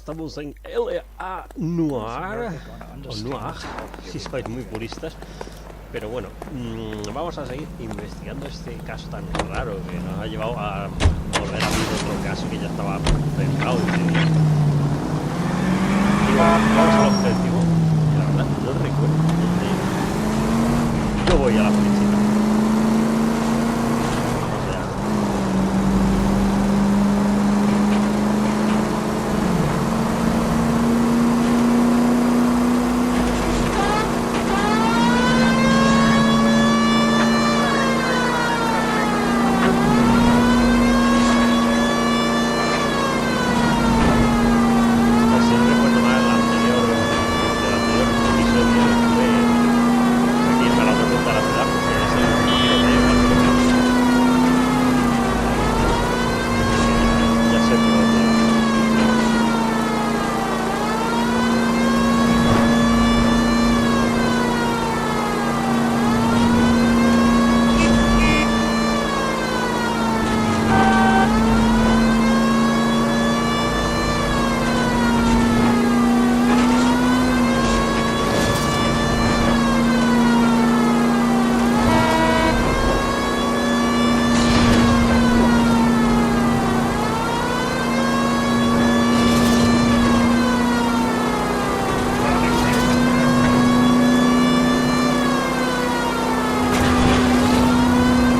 estamos en LA Noire, o Noire, si sois muy puristas. Pero bueno, vamos a seguir investigando este caso tan raro que nos ha llevado a volver a abrir otro caso que ya estaba cerrado. Y vamos al objetivo. La verdad, no recuerdo dónde. Yo voy a la policía.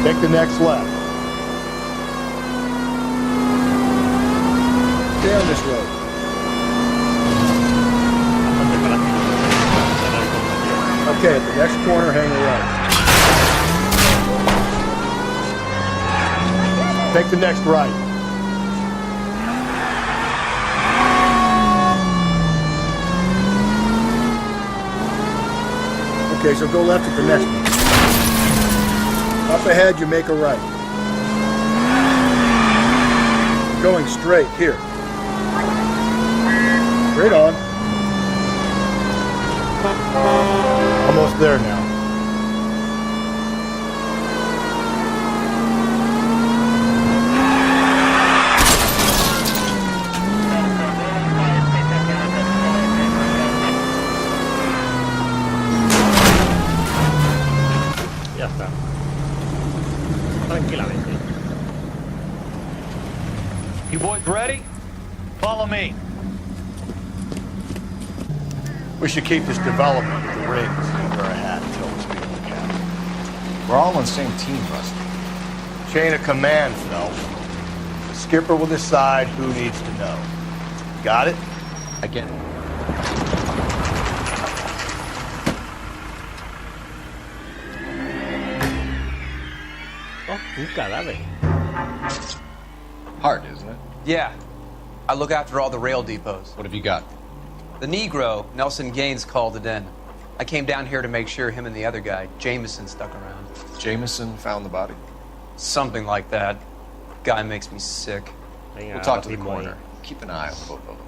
Take the next left. Stay on this road. Okay, at the next corner, hang a right. Take the next right. Okay, so go left at the next one. Up ahead, you make a right. Going straight, here. Straight on. Almost there now. Ya está. Tranquilamente. You boys ready? Follow me. We should keep this development with the rings under our hat until we speak to the captain. We're all on the same team, Rusty. Chain of command, Phelps. The skipper will decide who needs to know. Got it? I get it. Oh, un cadáver. Hard, isn't it? Yeah. I look after all the rail depots. What have you got? The Negro, Nelson Gaines, called it in. I came down here to make sure him and the other guy, Jameson, stuck around. Jameson found the body? Something like that. Guy makes me sick. Venga, We'll talk to the ritmo coroner. ahí. Keep an eye on both of them.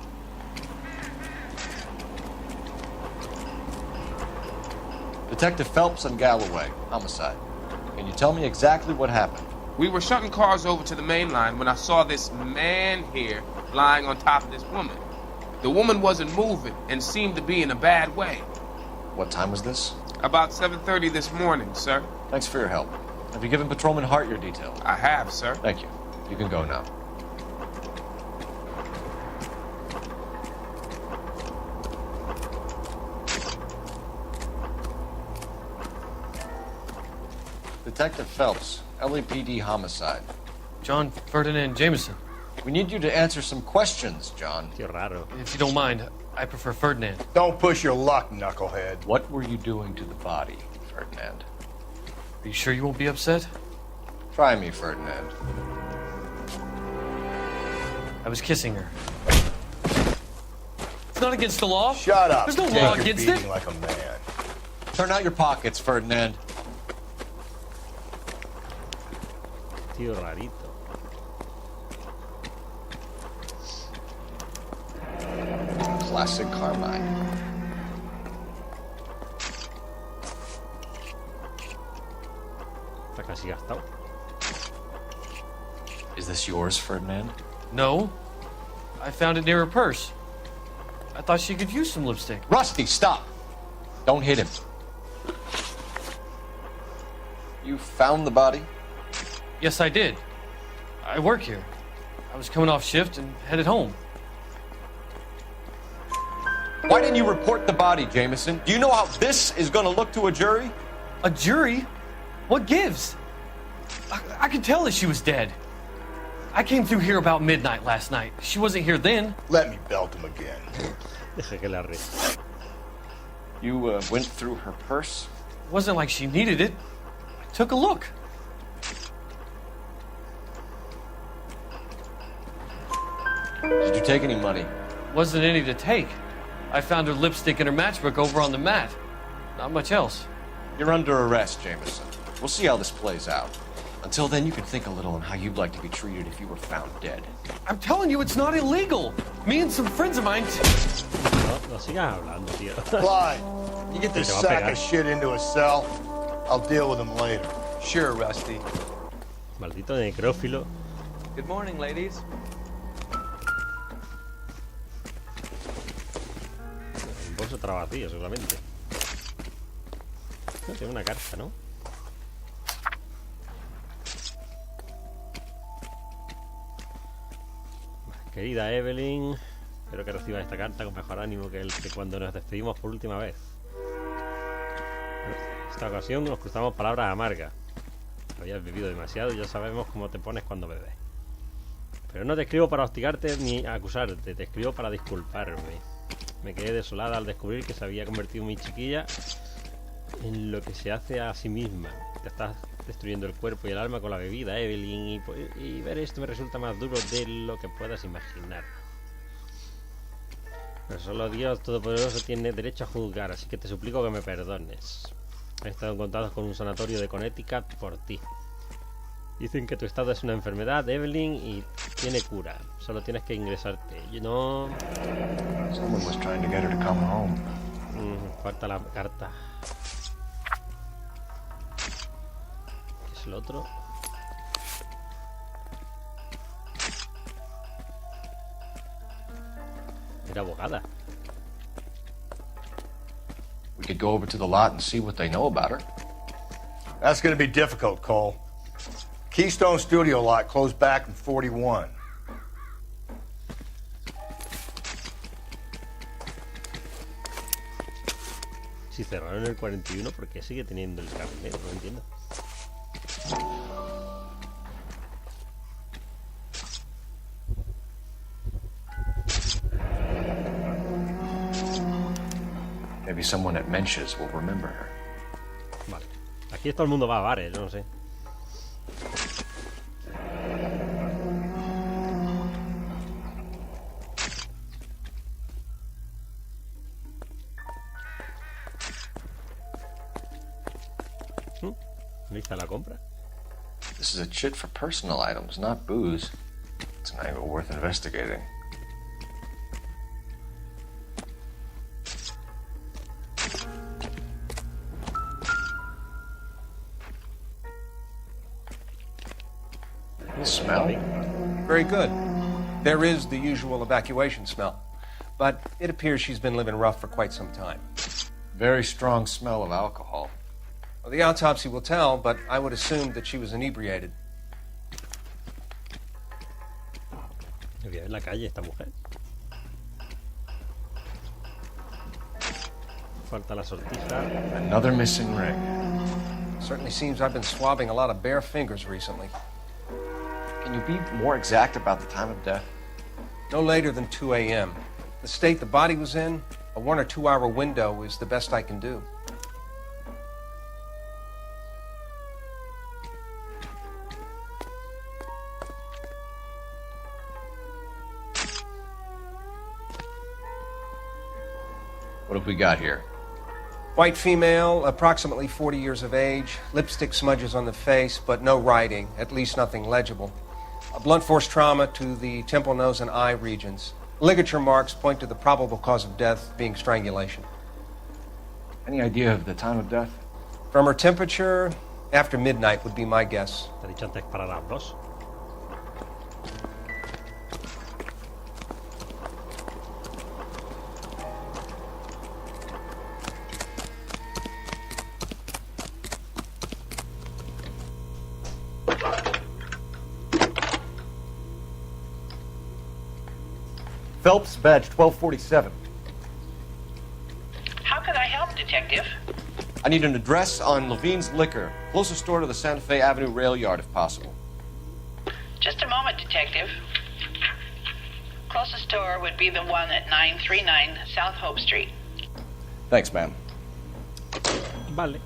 Detective Phelps and Galloway, homicide. Can you tell me exactly what happened? We were shunting cars over to the main line when I saw this man here lying on top of this woman. The woman wasn't moving and seemed to be in a bad way. What time was this? About 7:30 this morning, sir. Thanks for your help. Have you given Patrolman Hart your details? I have, sir. Thank you. You can go now. Detective Phelps, LAPD homicide. John Ferdinand Jameson. We need you to answer some questions, John. Qué raro. If you don't mind, I prefer Ferdinand. Don't push your luck, knucklehead. What were you doing to the body, Ferdinand? Are you sure you won't be upset? Try me, Ferdinand. I was kissing her. It's not against the law. Shut up. There's no Take law your against beating it. like a man. Turn out your pockets, Ferdinand. Tío rarito. Classic Carmine. Está casi gastado. Is this yours, Ferdinand? No. I found it near her purse. I thought she could use some lipstick. Rusty, stop! Don't hit him. You found the body? Yes, I did. I work here. I was coming off shift and headed home. Why didn't you report the body, Jameson? Do you know how this is going to look to a jury? A jury? What gives? I could tell that she was dead. I came through here about midnight last night. She wasn't here then. Let me belt him again. Deja que la ríe. You went through her purse? It wasn't like she needed it. I took a look. Did you take any money? Wasn't any to take. I found her lipstick and her matchbook over on the mat. Not much else. You're under arrest, Jameson. We'll see how this plays out. Until then, you can think a little on how you'd like to be treated if you were found dead. I'm telling you, it's not illegal. Me and some friends of mine... No sigas hablando, tío. Clyde, you get this Te va a sack pegar. of shit into a cell. I'll deal with him later. Sure, Rusty. Maldito necrófilo. Good morning, ladies. Un bolso estaba vacío, seguramente. No, tiene una carta, ¿no? Querida Evelyn, espero que recibas esta carta con mejor ánimo que el que cuando nos despedimos por última vez. En esta ocasión nos cruzamos palabras amargas. Habías bebido demasiado y ya sabemos cómo te pones cuando bebes. Pero no te escribo para hostigarte ni acusarte, te escribo para disculparme. Me quedé desolada al descubrir que se había convertido mi chiquilla en lo que se hace a sí misma. Te estás destruyendo el cuerpo y el alma con la bebida, Evelyn, y ver esto me resulta más duro de lo que puedas imaginar. Pero solo Dios Todopoderoso tiene derecho a juzgar, así que te suplico que me perdones. He estado en contacto con un sanatorio de Connecticut por ti. Dicen que tu estado es una enfermedad, Evelyn, y tiene cura. Solo tienes que ingresarte. Yo no... Someone was trying to get her to come home. Falta la carta. ¿Qué es el otro? Era abogada. We could go over to the lot and see what they know about her. That's going to be difficult, Cole. Keystone Studio lot closed back in 41. Si cerraron el 41, ¿por qué sigue teniendo el carnet? No entiendo. Maybe someone at Mensch's will remember her. Vale. Aquí todo el mundo va a bares, yo no sé. ¿Lista la compra? This is a chit for personal items, not booze. It's an angle worth investigating. Smell? Very good. There is the usual evacuation smell, but it appears she's been living rough for quite some time. Very strong smell of alcohol. Well, the autopsy will tell, but I would assume that she was inebriated. Voy a ver la calle esta mujer. Falta la sortija. Another missing ring. Certainly seems I've been swabbing a lot of bare fingers recently. Can you be more exact about the time of death? No later than 2 a.m. The state the body was in, a 1 or 2 hour window is the best I can do. What have we got here? White female, approximately 40 years of age, lipstick smudges on the face, but no writing, at least nothing legible. A blunt force trauma to the temple, nose, and eye regions. Ligature marks point to the probable cause of death being strangulation. Any idea of the time of death? From her temperature, after midnight would be my guess. Te he dicho antes para las dos. Phelps, badge 1247. How can I help, Detective? I need an address on Levine's Liquor. Closest store to the Santa Fe Avenue rail yard, if possible. Just a moment, Detective. Closest store would be the one at 939 South Hope Street. Thanks, ma'am. Vale.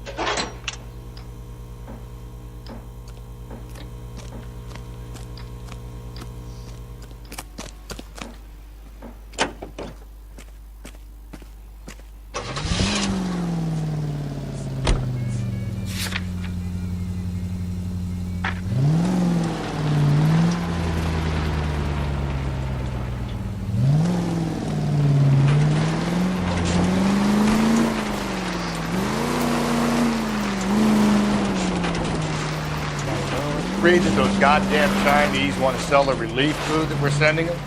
Read that those goddamn Chinese want to sell the relief food that we're sending them?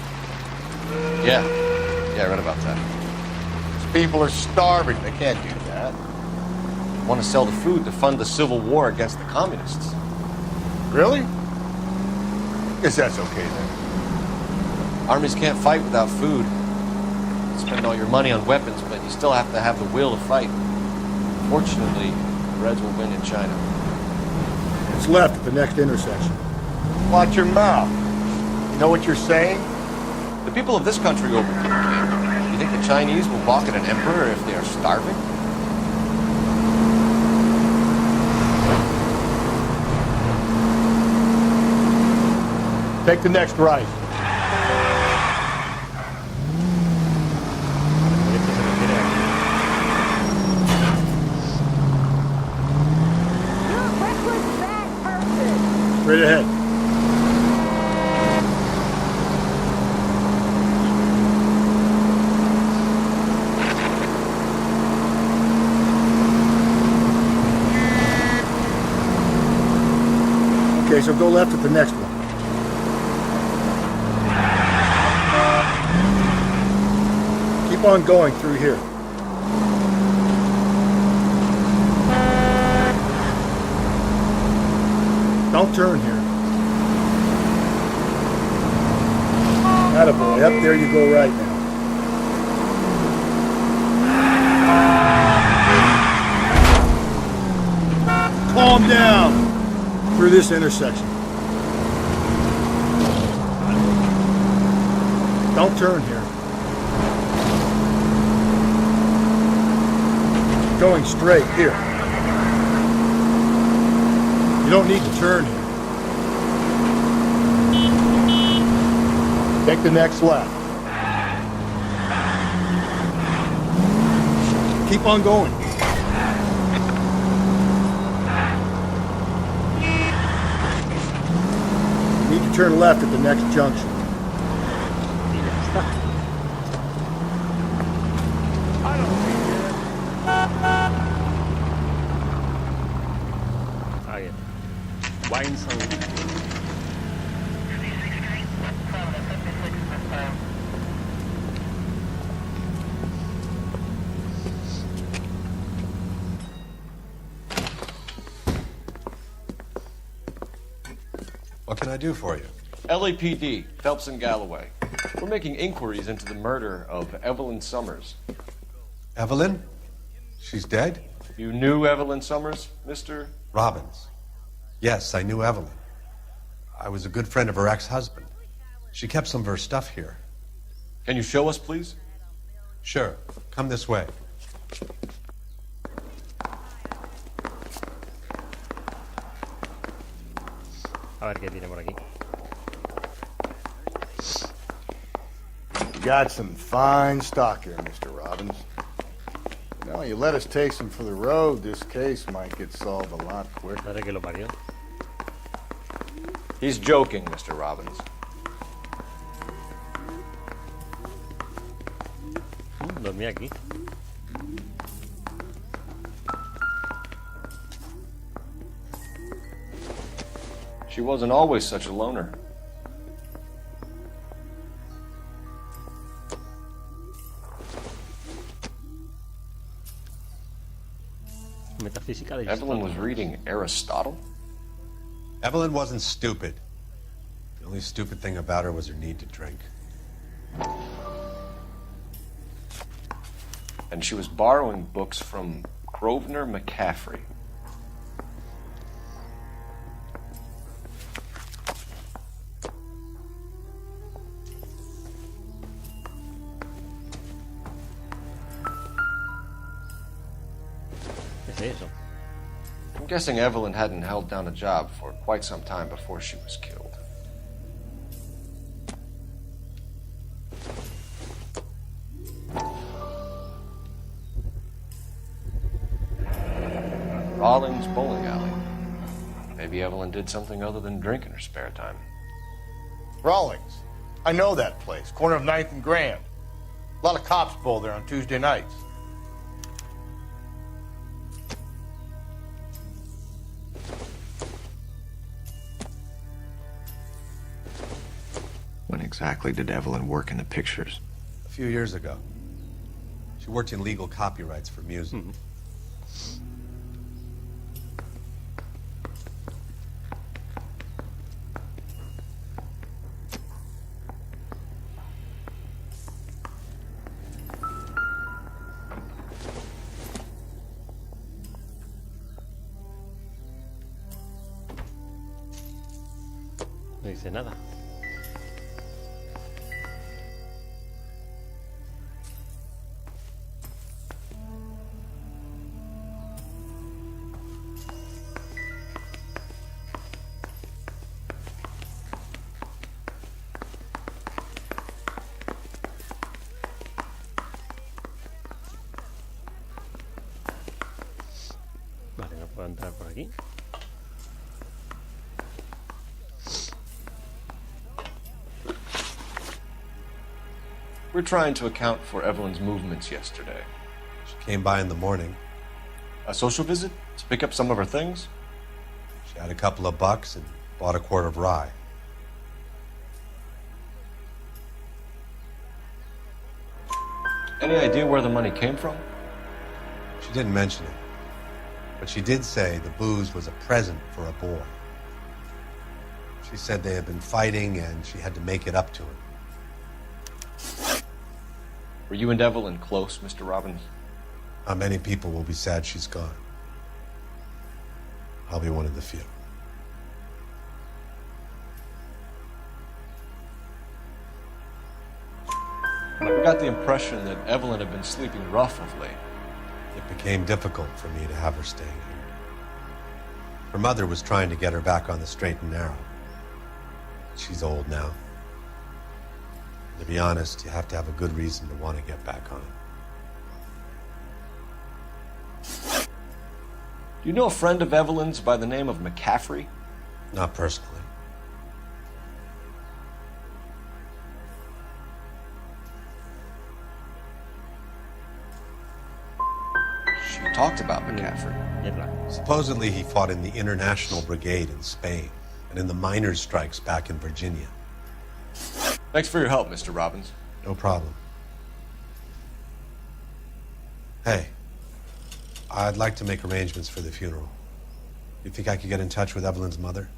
Yeah, I read about that. These people are starving. They can't do that. They want to sell the food to fund the civil war against the communists. Really? Guess that's okay then. Armies can't fight without food. You spend all your money on weapons, but you still have to have the will to fight. Fortunately, the Reds will win in China. It's left at the next intersection. Watch your mouth. You know what you're saying? The people of this country overthrew him. You think the Chinese will balk at an emperor if they are starving? Take the next right. Straight ahead. Okay, so go left at the next one. Keep on going through here. Don't turn here. Attaboy, up there you go right now. Calm down through this intersection. Don't turn here. Going straight here. You don't need to turn here. Take the next left. Keep on going. You need to turn left at the next junction. Wine sound. What can I do for you? LAPD, Phelps and Galloway. We're making inquiries into the murder of Evelyn Summers. Evelyn? She's dead? You knew Evelyn Summers, Mr. Robbins. Yes, I knew Evelyn. I was a good friend of her ex-husband. She kept some of her stuff here. Can you show us, please? Sure. Come this way. A ver qué tiene por aquí. You got some fine stock here, Mr. Robbins. You know, you let us take some for the road, this case might get solved a lot quicker. Madre que lo parió. He's joking, Mr. Robbins. Dormí aquí. She wasn't always such a loner. Metafísica de Evelyn was reading Aristotle? Evelyn wasn't stupid. The only stupid thing about her was her need to drink. And she was borrowing books from Grosvenor McCaffrey. ¿Qué es eso? I'm guessing Evelyn hadn't held down a job for quite some time before she was killed. Rawlings Bowling Alley. Maybe Evelyn did something other than drink in her spare time. Rawlings. I know that place. Corner of 9th and Grand. A lot of cops bowl there on Tuesday nights. When exactly did Evelyn work in the pictures? A few years ago. She worked in legal copyrights for music. No dice nada. Vale, no puedo entrar por aquí. We're trying to account for Evelyn's movements yesterday. She came by in the morning. A social visit? To pick up some of her things? She had a couple of bucks and bought a quart of rye. Any idea where the money came from? She didn't mention it. But she did say the booze was a present for a boy. She said they had been fighting and she had to make it up to him. Were you and Evelyn close, Mr. Robbins? Many people will be sad she's gone. I'll be one of the few. I got the impression that Evelyn had been sleeping rough of late. It became difficult for me to have her staying here. Her mother was trying to get her back on the straight and narrow. She's old now. To be honest, you have to have a good reason to want to get back on it. Do you know a friend of Evelyn's by the name of McCaffrey? Not personally. She talked about McCaffrey. Supposedly he fought in the International Brigade in Spain and in the miners' strikes back in Virginia. Thanks for your help, Mr. Robbins. No problem. Hey, I'd like to make arrangements for the funeral. You think I could get in touch with Evelyn's mother?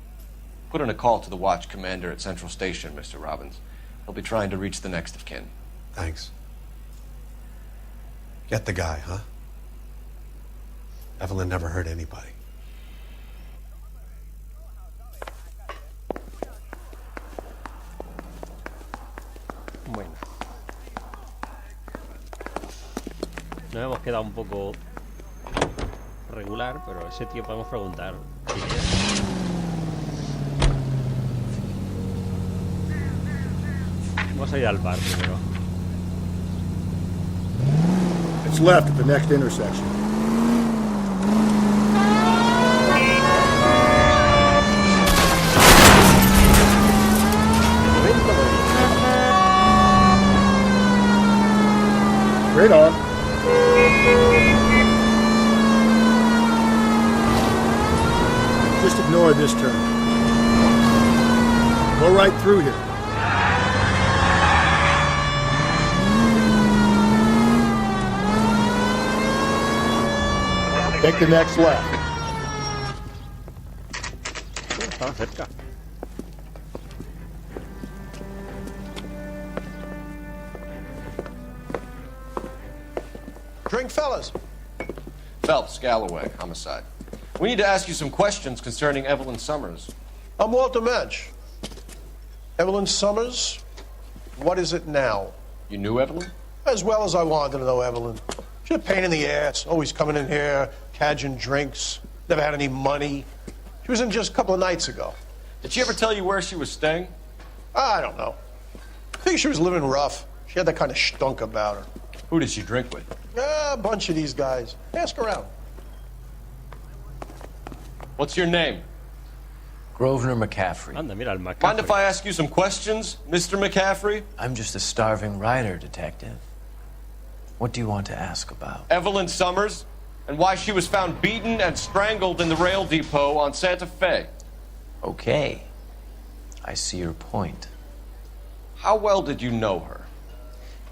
Put in a call to the watch commander at Central Station, Mr. Robbins. He'll be trying to reach the next of kin. Thanks. Get the guy, huh? Evelyn never hurt anybody. Bueno. Nos hemos quedado un poco regular, pero ese tío podemos preguntar quién es. Vamos a ir al bar primero. It's left at the next intersection. Right on. Just ignore this turn. Go right through here. Take the next left. Estaba cerca. drink, fellas? Phelps, Galloway, homicide. We need to ask you some questions concerning Evelyn Summers. I'm Walter Mensch. Evelyn Summers? What is it now? You knew Evelyn? As well as I wanted to know Evelyn. She's a pain in the ass, always coming in here, cadging drinks, never had any money. She was in just a couple of nights ago. Did she ever tell you where she was staying? I don't know. I think she was living rough. She had that kind of stunk about her. Who did she drink with? A bunch of these guys. Ask around. What's your name? Grosvenor McCaffrey. Anda, mira, el Mind McCaffrey. if I ask you some questions, Mr. McCaffrey? I'm just a starving writer, detective. What do you want to ask about? Evelyn Summers, and why she was found beaten and strangled in the rail depot on Santa Fe. Okay. I see your point. How well did you know her?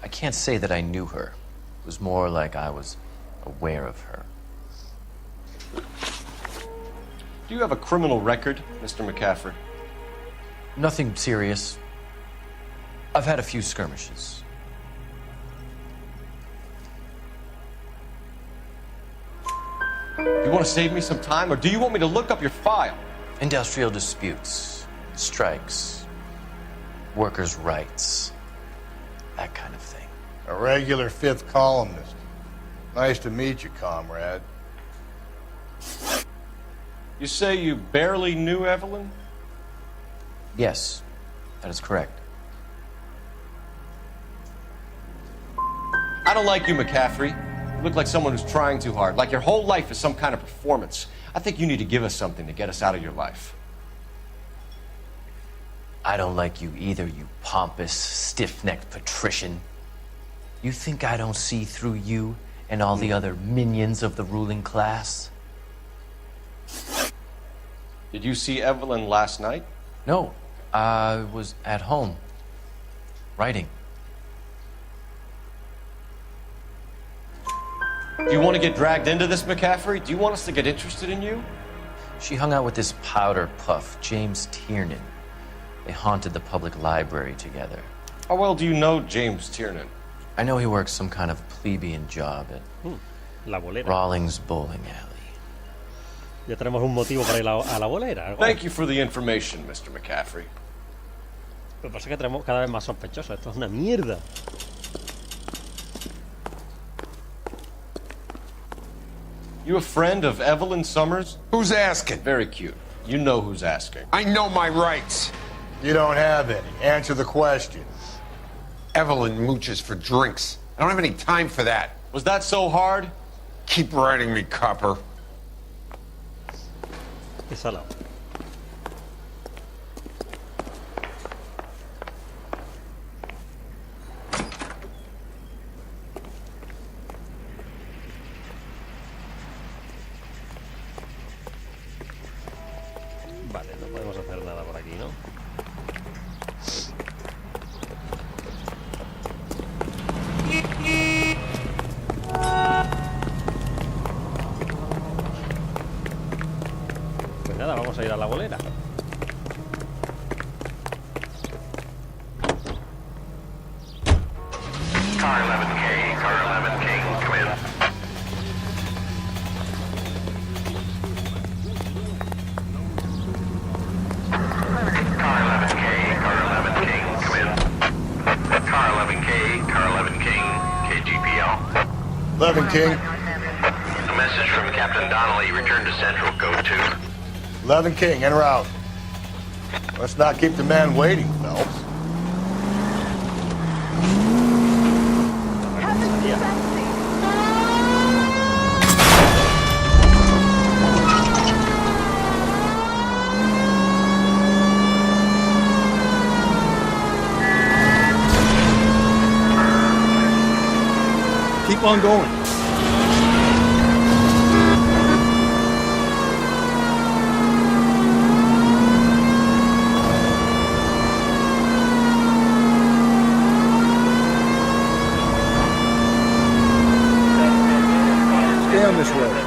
I can't say that I knew her. It was more like I was aware of her. Do you have a criminal record, Mr. McCaffrey? Nothing serious. I've had a few skirmishes. You want to save me some time, or do you want me to look up your file? Industrial disputes, strikes, workers' rights, that kind of thing. A regular fifth columnist. Nice to meet you, comrade. You say you barely knew Evelyn? Yes, that is correct. I don't like you, McCaffrey. You look like someone who's trying too hard, like your whole life is some kind of performance. I think you need to give us something to get us out of your life. I don't like you either, you pompous, stiff-necked patrician. You think I don't see through you and all the other minions of the ruling class? Did you see Evelyn last night? No, I was at home, writing. Do you want to get dragged into this, McCaffrey? Do you want us to get interested in you? She hung out with this powder puff, James Tiernan. They haunted the public library together. How well do you know James Tiernan? I know he works some kind of plebeian job at La bolera. Rawlings Bowling Alley. Ya tenemos un motivo para ir a la bolera. Thank you for the information, Mr. McCaffrey. Lo que pasa es que tenemos cada vez más sospechosos. Esto es una mierda. You a friend of Evelyn Summers? Who's asking? Very cute. You know who's asking. I know my rights. You don't have any. Answer the question. Evelyn mooches for drinks. I don't have any time for that. Was that so hard? Keep writing me, copper. Qué salado. Vale, no podemos hacer nada por aquí, ¿no? Pues nada, vamos a ir a la bolera. Car 11K, car 11K, come in. Car 11K, car 11K, come in. Car 11K, car 11K, KGPL. 11 King. A message from Captain Donnelly, return to Central, go to. 11 King, en route. Let's not keep the man waiting, Phelps. Keep on going. Stay on this road.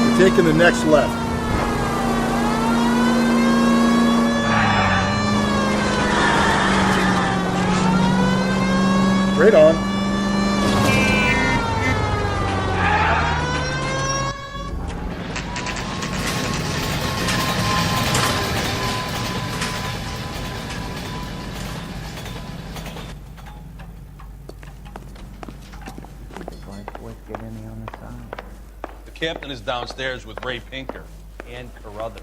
We're taking the next left. Right on. The captain is downstairs with Ray Pinker and Carruthers.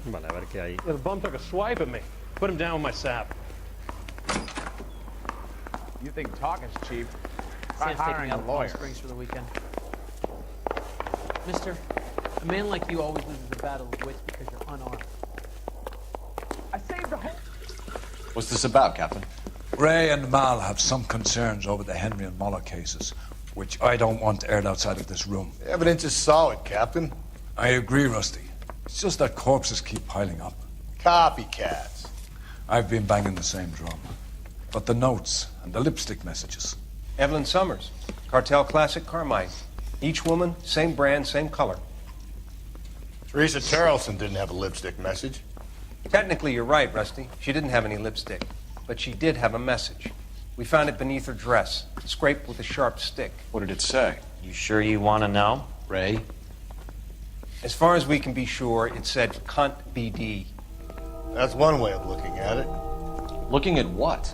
Vale, a ver qué hay. Yeah, the bum took a swipe at me. Put him down with my sap. You think talking's cheap? Try Sam's taking hiring me a out to Palm lawyer. Springs for the weekend. Mister, a man like you always loses a battle of wits because you're unarmed. I saved the whole... What's this about, Captain? Ray and Mal have some concerns over the Henry and Muller cases, which I don't want aired outside of this room. The evidence is solid, Captain. I agree, Rusty. It's just that corpses keep piling up. Copycats. I've been banging the same drum. But the notes and the lipstick messages. Evelyn Summers, Cartel Classic Carmine. Each woman, same brand, same color. Teresa Tarleton didn't have a lipstick message. Technically, you're right, Rusty. She didn't have any lipstick. But she did have a message. We found it beneath her dress, scraped with a sharp stick. What did it say? You sure you want to know? Ray? As far as we can be sure, it said cunt BD. That's one way of looking at it. Looking at what?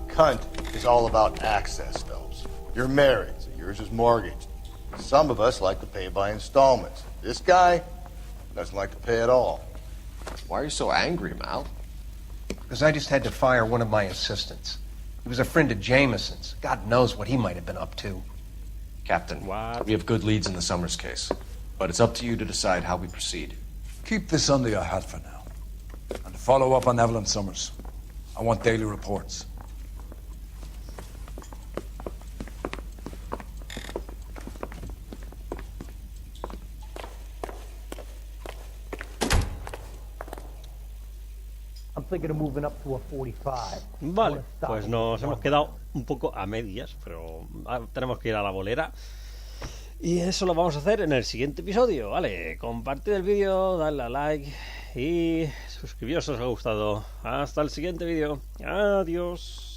Cunt is all about access, Phelps. You're married, so yours is mortgaged. Some of us like to pay by installments. This guy doesn't like to pay at all. Why are you so angry, Mal? Because I just had to fire one of my assistants. He was a friend of Jameson's. God knows what he might have been up to. Captain, we have good leads in the Summers case, but it's up to you to decide how we proceed. Keep this under your hat for now. And follow up on Evelyn Summers. I want daily reports. I'm thinking of moving up to a 45. Vale, pues nos hemos quedado un poco a medias, pero tenemos que ir a la bolera. Y eso lo vamos a hacer en el siguiente episodio, ¿vale? Compartid el vídeo, dadle a like y suscribiros si os ha gustado. Hasta el siguiente vídeo. Adiós.